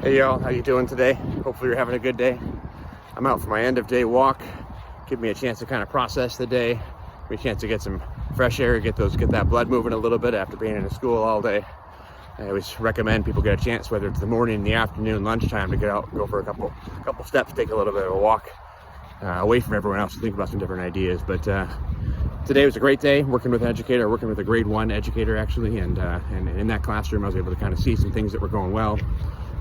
Hey y'all, how you doing today? Hopefully you're having a good day. I'm out for my end of day walk. Give me a chance to kind of process the day. Give me a chance to get some fresh air, get that blood moving a little bit after being in a school all day. I always recommend people get a chance, whether it's the morning, the afternoon, lunchtime, to get out and go for a couple steps, take a little bit of a walk away from everyone else, think about some different ideas. But today was a great day working with an educator, working with a grade 1 educator actually, and in that classroom I was able to kind of see some things that were going well,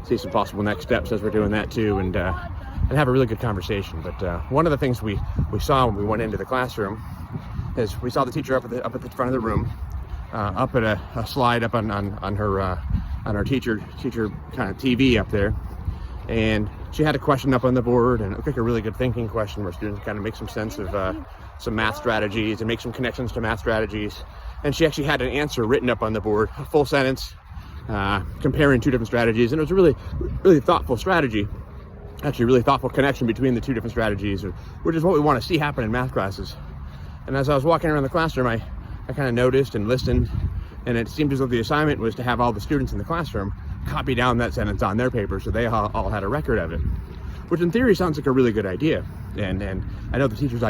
see some possible next steps as we're doing that too, and have a really good conversation. But one of the things we saw when we went into the classroom is we saw the teacher up at the front of the room, up at a slide up on her teacher kind of TV up there, and she had a question up on the board, and it looked like a really good thinking question where students kind of make some sense of some math strategies and make some connections to math strategies. And she actually had an answer written up on the board, a full sentence, comparing two different strategies, and it was a really thoughtful strategy, actually really thoughtful connection between the two different strategies, which is what we want to see happen in math classes. And as I was walking around the classroom, I kind of noticed and listened, and it seemed as though the assignment was to have all the students in the classroom copy down that sentence on their paper so they all had a record of it, which in theory sounds like a really good idea. And I know the teacher's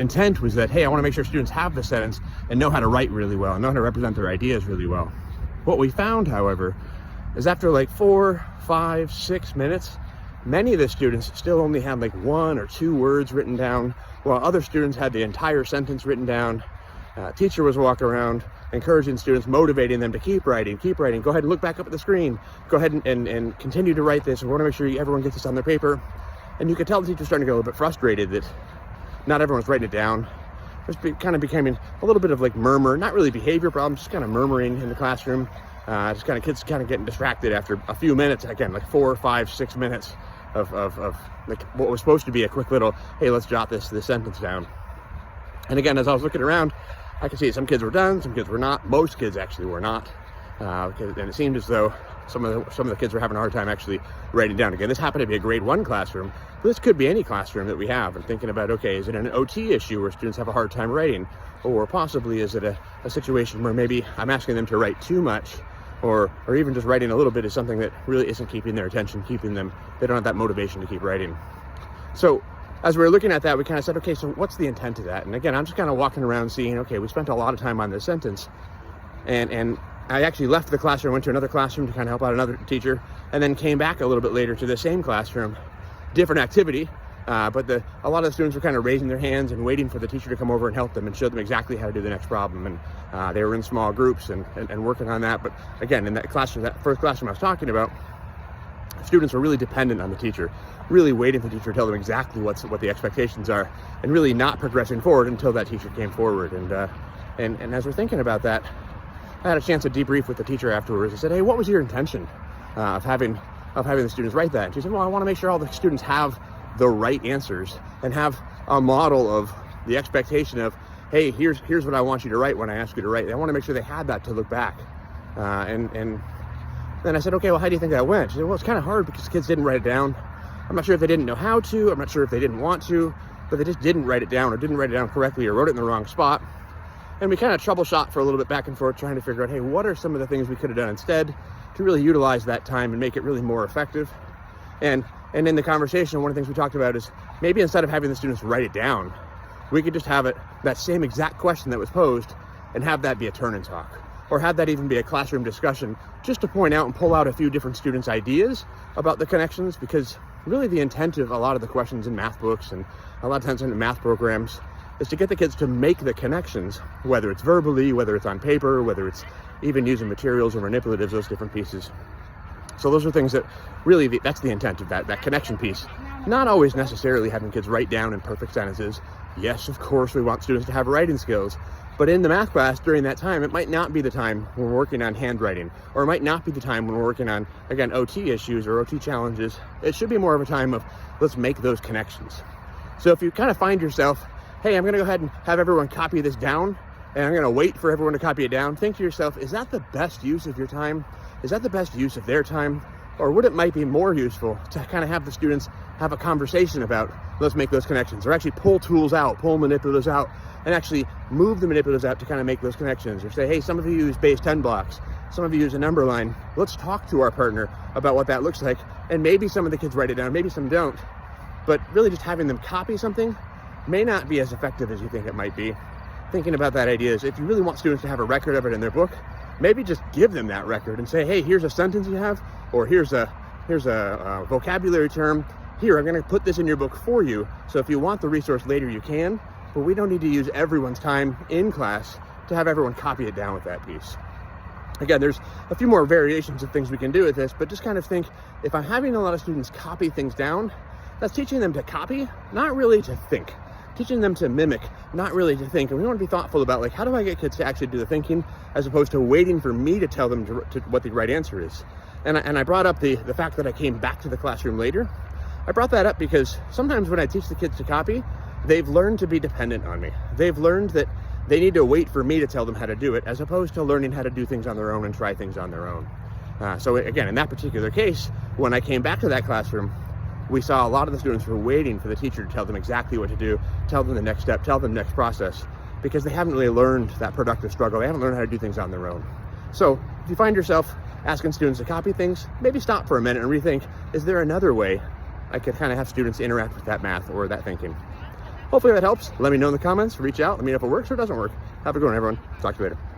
intent was that, hey, I want to make sure students have the sentence and know how to write really well and know how to represent their ideas really well. What we found, however, is after like 4, 5, 6 minutes, many of the students still only had like 1 or 2 words written down, while other students had the entire sentence written down. Teacher was walking around encouraging students, motivating them to keep writing, go ahead and look back up at the screen, go ahead and continue to write this. We want to make sure everyone gets this on their paper. And you could tell the teacher's starting to get a little bit frustrated that not everyone's writing it down. It kind of became a little bit of like murmur, not really behavior problems, just kind of murmuring in the classroom. Just kind of kids kind of getting distracted after a few minutes, again, like 4, 5, 6 minutes of like what was supposed to be a quick little, hey, let's jot this sentence down. And again, as I was looking around, I could see some kids were done, some kids were not. Most kids actually were not, and it seemed as though some of the kids were having a hard time actually writing down. Again, this happened to be a grade 1 classroom, but this could be any classroom that we have. And thinking about, okay, is it an OT issue where students have a hard time writing, or possibly is it a situation where maybe I'm asking them to write too much, or even just writing a little bit is something that really isn't keeping their attention, they don't have that motivation to keep writing. So as we were looking at that, we kind of said, okay, so what's the intent of that? And again, I'm just kind of walking around seeing, okay, we spent a lot of time on this sentence, and I actually left the classroom, went to another classroom to kind of help out another teacher, and then came back a little bit later to the same classroom, different activity, but a lot of the students were kind of raising their hands and waiting for the teacher to come over and help them and show them exactly how to do the next problem. And they were in small groups and working on that. But again, in that classroom, that first classroom I was talking about, students were really dependent on the teacher, really waiting for the teacher to tell them exactly what the expectations are, and really not progressing forward until that teacher came forward. And as we're thinking about that, I had a chance to debrief with the teacher afterwards. I said, hey, what was your intention of having the students write that? And she said, well, I want to make sure all the students have the right answers and have a model of the expectation of, hey, here's what I want you to write when I ask you to write. I want to make sure they had that to look back. And then I said, okay, well, how do you think that went? She said, well, it's kind of hard because kids didn't write it down. I'm not sure if they didn't know how to. I'm not sure if they didn't want to, but they just didn't write it down, or didn't write it down correctly, or wrote it in the wrong spot. And we kind of troubleshot for a little bit back and forth, trying to figure out, hey, what are some of the things we could have done instead to really utilize that time and make it really more effective? And in the conversation, one of the things we talked about is maybe instead of having the students write it down, we could just have that same exact question that was posed and have that be a turn and talk, or have that even be a classroom discussion, just to point out and pull out a few different students' ideas about the connections. Because really the intent of a lot of the questions in math books and a lot of times in math programs is to get the kids to make the connections, whether it's verbally, whether it's on paper, whether it's even using materials or manipulatives, those different pieces. So those are things that really, that's the intent of that connection piece. Not always necessarily having kids write down in perfect sentences. Yes, of course, we want students to have writing skills, but in the math class during that time, it might not be the time when we're working on handwriting, or it might not be the time when we're working on, again, OT issues or OT challenges. It should be more of a time of, let's make those connections. So if you kind of find yourself, hey, I'm going to go ahead and have everyone copy this down, and I'm going to wait for everyone to copy it down, think to yourself, is that the best use of your time? Is that the best use of their time? Or would it might be more useful to kind of have the students have a conversation about, let's make those connections, or actually pull tools out, pull manipulatives out, and actually move the manipulatives out to kind of make those connections, or say, hey, some of you use base 10 blocks, Some of you use a number line. Let's talk to our partner about what that looks like. And maybe some of the kids write it down, maybe some don't. But really just having them copy something may not be as effective as you think it might be. Thinking about that idea is if you really want students to have a record of it in their book, maybe just give them that record and say, hey, here's a sentence you have, or here's a vocabulary term. Here, I'm gonna put this in your book for you. So if you want the resource later, you can, but we don't need to use everyone's time in class to have everyone copy it down with that piece. Again, there's a few more variations of things we can do with this, but just kind of think, if I'm having a lot of students copy things down, that's teaching them to copy, not really to think. Teaching them to mimic, not really to think. And we want to be thoughtful about, like, how do I get kids to actually do the thinking as opposed to waiting for me to tell them to what the right answer is. And I brought up the fact that I came back to the classroom later. I brought that up because sometimes when I teach the kids to copy, they've learned to be dependent on me. They've learned that they need to wait for me to tell them how to do it, as opposed to learning how to do things on their own and try things on their own. So again, in that particular case, when I came back to that classroom, we saw a lot of the students were waiting for the teacher to tell them exactly what to do, tell them the next step, tell them the next process, because they haven't really learned that productive struggle. They haven't learned how to do things on their own. So if you find yourself asking students to copy things, maybe stop for a minute and rethink, is there another way I could kind of have students interact with that math or that thinking? Hopefully that helps. Let me know in the comments, reach out, let me know if it works or doesn't work. Have a good one, everyone. Talk to you later.